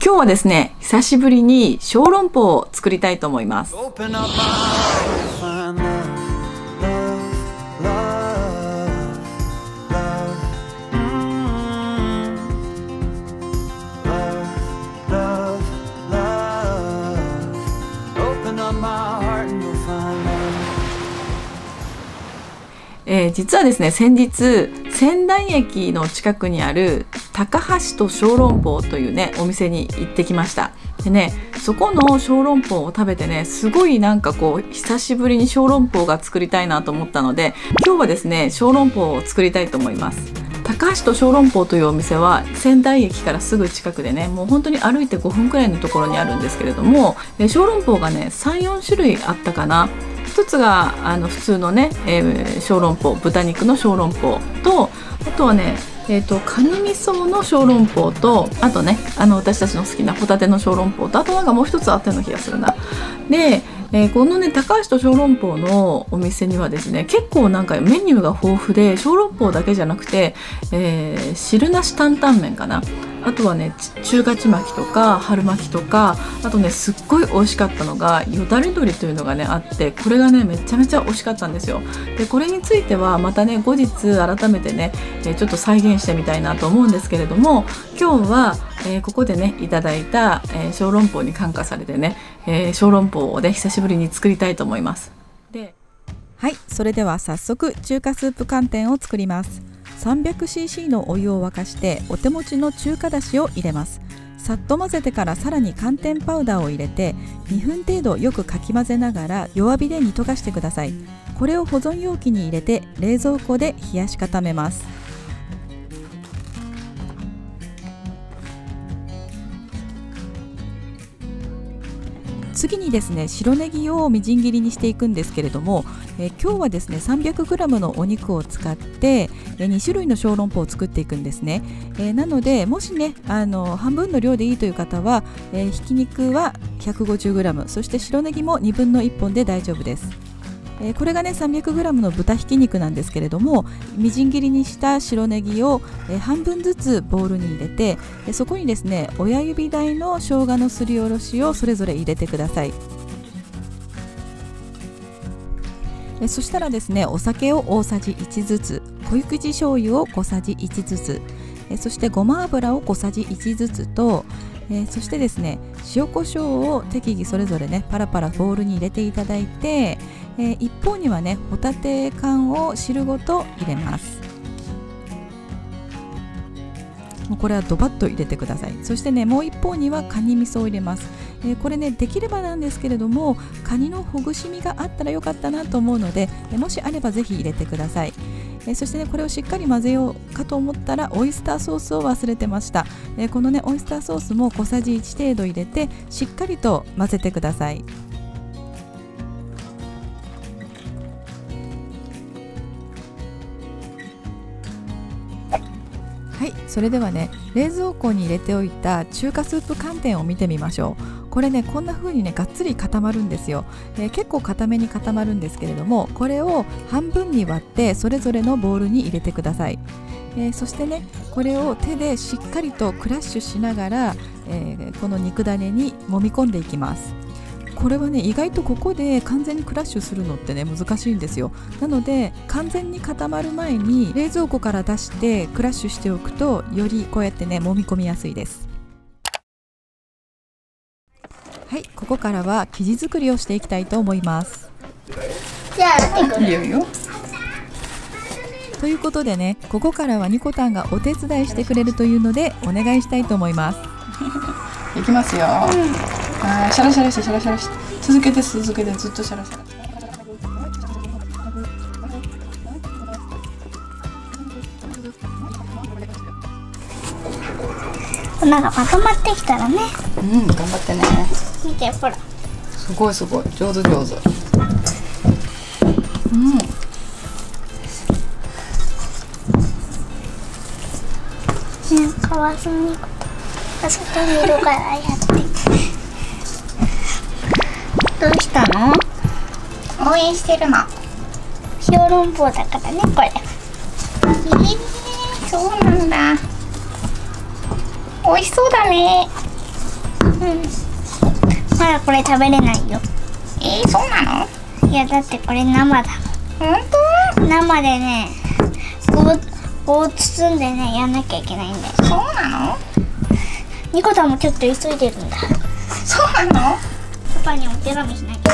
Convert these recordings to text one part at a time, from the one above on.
今日はですね、久しぶりに小籠包を作りたいと思います。実はですね、先日仙台駅の近くにある高橋と小籠包というねお店に行ってきました。でね、そこの小籠包を食べてね、すごいなんかこう久しぶりに小籠包が作りたいなと思ったので、今日はですね小籠包を作りたいと思います。高橋と小籠包というお店は仙台駅からすぐ近くでね、もう本当に歩いて5分くらいのところにあるんですけれども、小籠包がね 3,4 種類あったかな。一つが普通のね、小籠包、豚肉の小籠包と、あとはねカニ味噌の小籠包と、あとね私たちの好きなホタテの小籠包と、あとなんかもう一つあったような気がするな。で、このね高橋と小籠包のお店にはですね、結構なんかメニューが豊富で、小籠包だけじゃなくて、汁なし担々麺かな、あとはね中華ちまきとか春巻きとか、あとねすっごい美味しかったのがよだれ鶏というのがねあって、これがねめちゃめちゃ美味しかったんですよ。でこれについてはまたね後日改めてねちょっと再現してみたいなと思うんですけれども、今日はここでねいただいた小籠包に感化されてね、小籠包をね久しぶりに作りたいと思います。はい、それでは早速中華スープ寒天を作ります。 300cc のお湯を沸かしてお手持ちの中華だしを入れます。さっと混ぜてからさらに寒天パウダーを入れて2分程度よくかき混ぜながら弱火で煮溶かしてください。これを保存容器に入れて冷蔵庫で冷やし固めます。次にですね、白ネギをみじん切りにしていくんですけれども、今日はですね 300g のお肉を使って2種類の小籠包を作っていくんですね。なのでもしね半分の量でいいという方は、ひき肉は 150g、 そして白ネギも1/2分1本で大丈夫です。これがね 300g の豚ひき肉なんですけれども、みじん切りにした白ネギを半分ずつボウルに入れて、そこにですね親指大の生姜のすりおろしをそれぞれ入れてください。そしたらですね、お酒を大さじ1ずつ、濃口醤油を小さじ1ずつ、そしてごま油を小さじ1ずつと、そしてですね塩コショウを適宜それぞれねパラパラボウルに入れていただいて、一方にはねホタテ缶を汁ごと入れます。もうこれはドバッと入れてください。そしてねもう一方にはカニ味噌を入れます。これねできればなんですけれども、カニのほぐし身があったらよかったなと思うので、もしあればぜひ入れてください。そしてねこれをしっかり混ぜようかと思ったらオイスターソースを忘れてました。このねオイスターソースも小さじ1程度入れてしっかりと混ぜてください。はい、それではね冷蔵庫に入れておいた中華スープ寒天を見てみましょう。これねこんな風にねがっつり固まるんですよ。結構固めに固まるんですけれども、これを半分に割ってそれぞれのボウルに入れてください。そしてねこれを手でしっかりとクラッシュしながら、この肉ダネに揉み込んでいきます。これはね意外とここで完全にクラッシュするのってね難しいんですよ。なので完全に固まる前に冷蔵庫から出してクラッシュしておくと、よりこうやってね揉み込みやすいです。はい、ここからは生地作りをしていきたいと思います。じゃあいいよいいよ。ということでね、ここからはニコタンがお手伝いしてくれるというのでお願いしたいと思います。いきますよ。シャラシャラしてシャラシャラして、続けてずっとシャラシャラ。なんかまとまってきたらね。頑張ってね。見てほら。すごい上手。かわずにあそこにいるからやって。どうしたの？応援してるの。小籠包だからねこれ。そうなんだ。美味しそうだね。まだこれ食べれないよ。そうなの？いやだってこれ生だ。本当？生でね、こう包んでねやんなきゃいけないんだよ。そうなの？ニコタもちょっと急いでるんだ。そうなの？パパにお手紙しなきゃ。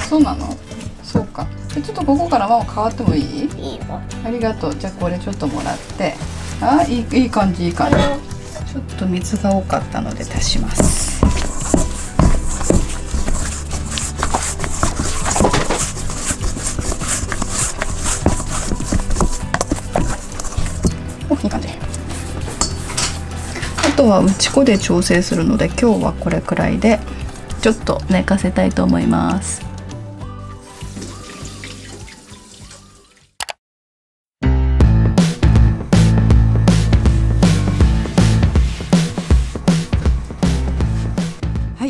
そうなの？そうか。ちょっとここからママ変わってもいい？いいよ。ありがとう。じゃあこれちょっともらって。いい感じいい感じ。ちょっと水が多かったので足します。いい感じ。あとは打ち粉で調整するので今日はこれくらいでちょっと寝かせたいと思います。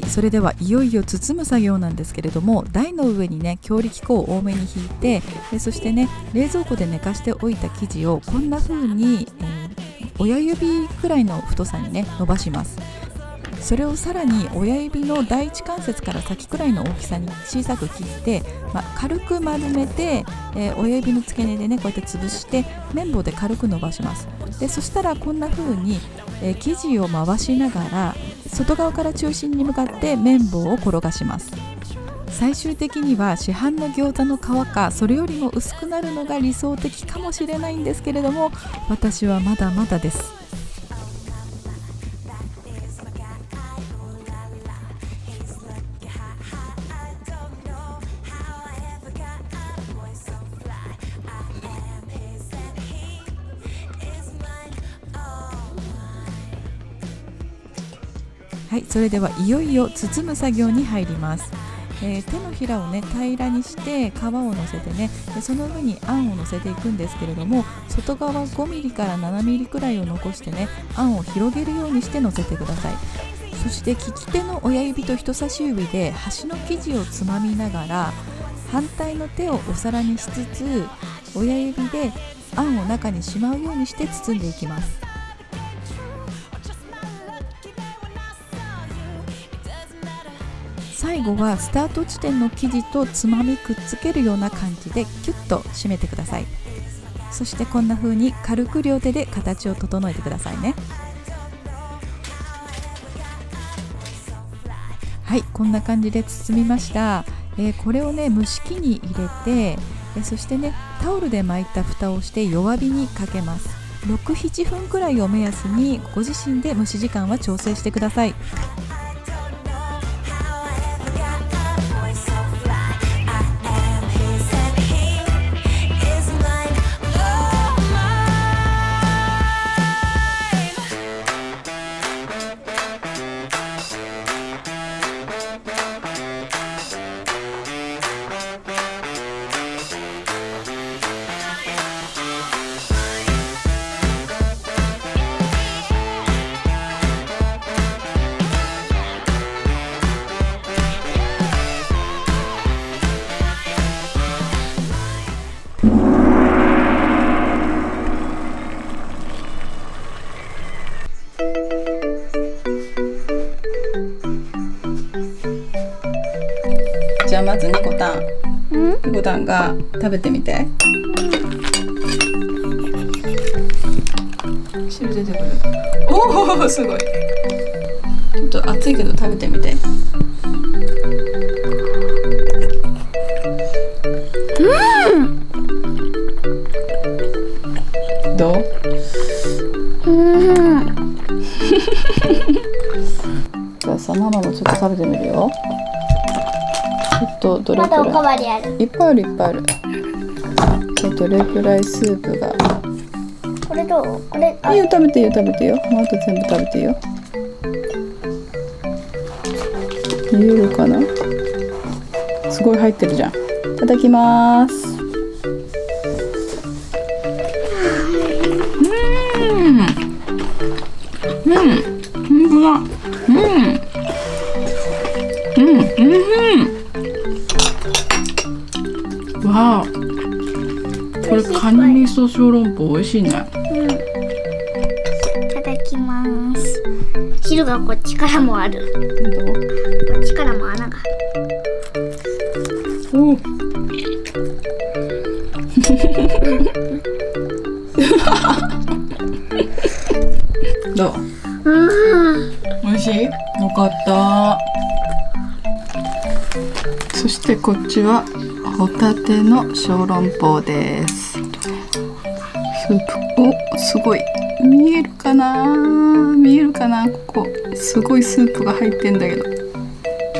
それではいよいよ包む作業なんですけれども、台の上にね強力粉を多めに引いて、そしてね冷蔵庫で寝かしておいた生地をこんな風に、親指くらいの太さにね伸ばします。それをさらに親指の第一関節から先くらいの大きさに小さく切って、軽く丸めて、親指の付け根でねこうやって潰して綿棒で軽く伸ばします。でそしたらこんな風に、生地を回しながら外側から中心に向かって綿棒を転がします。最終的には市販の餃子の皮かそれよりも薄くなるのが理想的かもしれないんですけれども、私はまだまだです。はい、それではいよいよ包む作業に入ります。手のひらをね平らにして皮をのせてね、その上にあんをのせていくんですけれども、外側5ミリから7ミリくらいを残してねあんを広げるようにしてのせてください。そして利き手の親指と人差し指で端の生地をつまみながら反対の手をお皿にしつつ親指であんを中にしまうようにして包んでいきます。最後はスタート地点の生地とつまみくっつけるような感じでキュッと締めてください。そしてこんな風に軽く両手で形を整えてくださいね。はい、こんな感じで包みました。これをね蒸し器に入れて、そしてねタオルで巻いた蓋をして弱火にかけます。6、7分くらいを目安にご自身で蒸し時間は調整してください。じゃあまずニコタンが食べてみて。汁出てくる。おおすごい。ちょっと熱いけど食べてみて。どう？じゃあさママもちょっと食べてみるよ。ちょっとどれくらい？まだおかわりある。いっぱいあるいっぱいある。どれくらいスープが？これどう？これいいよ食べていいよ食べていいよ。もうあと全部食べていいよ。見えるかな？すごい入ってるじゃん。いただきます。わあ、これカニ味噌小籠包美味しいね。いただきます。広汁がこっちからもある。こっちからも穴がある。おおどう？美味しい？よかった。そしてこっちはホタテの小籠包です。スープ、お、すごい見えるかな？見えるかな？ここすごいスープが入ってんだけど、ち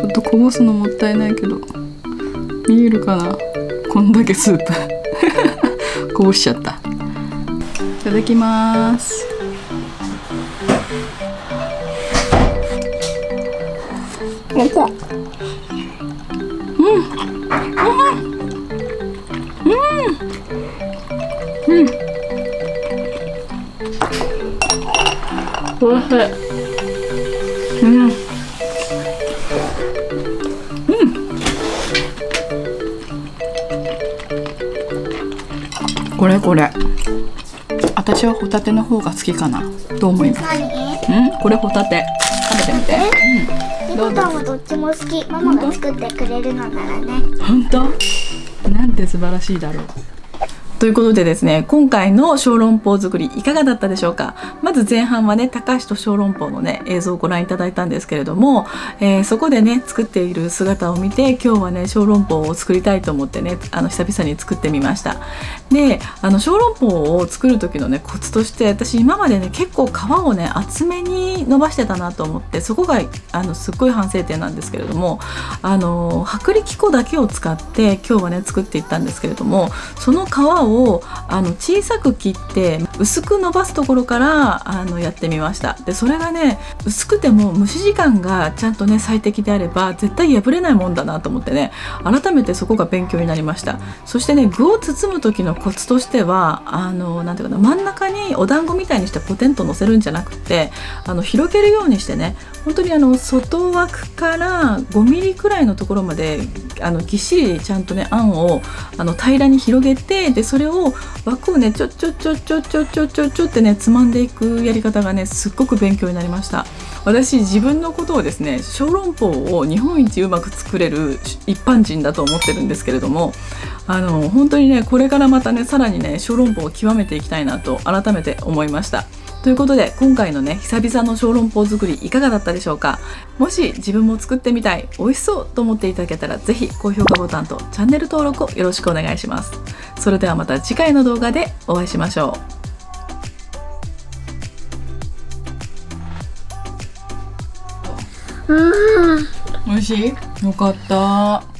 ょっとこぼすのもったいないけど見えるかな？こんだけスープこぼしちゃった。いただきます。おいしい。これ私はホタテの方が好きかな。どう思います？これホタテ食べてみて。リコタンはどっちも好き。ママが作ってくれるのならね。本当？なんて素晴らしいだろう。ということでですね、今回の小籠包作りいかがだったでしょうか。まず前半はね、高橋と小籠包のね映像をご覧いただいたんですけれども、そこでね作っている姿を見て、今日はね小籠包を作りたいと思ってね、久々に作ってみました。で、小籠包を作る時のねコツとして、私今までね結構皮をね厚めに伸ばしてたなと思って、そこがすっごい反省点なんですけれども、薄力粉だけを使って今日はね作っていったんですけれども、その皮を小さく切って薄く伸ばすところからやってみました。でそれがね、薄くても蒸し時間がちゃんとね最適であれば絶対破れないもんだなと思ってね、改めてそこが勉強になりました。そしてね、具を包む時のコツとしてはなんていうかな、真ん中にお団子みたいにしてポテンと乗せるんじゃなくて、広げるようにしてね、本当に外枠から5ミリくらいのところまでぎっしりちゃんとねあんを平らに広げて、でそれを枠をねちょってねつまんでいくやり方がねすっごく勉強になりました。私自分のことをですね、小籠包を日本一うまく作れる一般人だと思ってるんですけれども、本当にねこれからまたねさらにね小籠包を極めていきたいなと改めて思いました。ということで今回のね久々の小籠包作りいかがだったでしょうか。もし自分も作ってみたい、美味しそうと思っていただけたら、ぜひ高評価ボタンとチャンネル登録をよろしくお願いします。それではまた次回の動画でお会いしましょう。美味しい？よかった。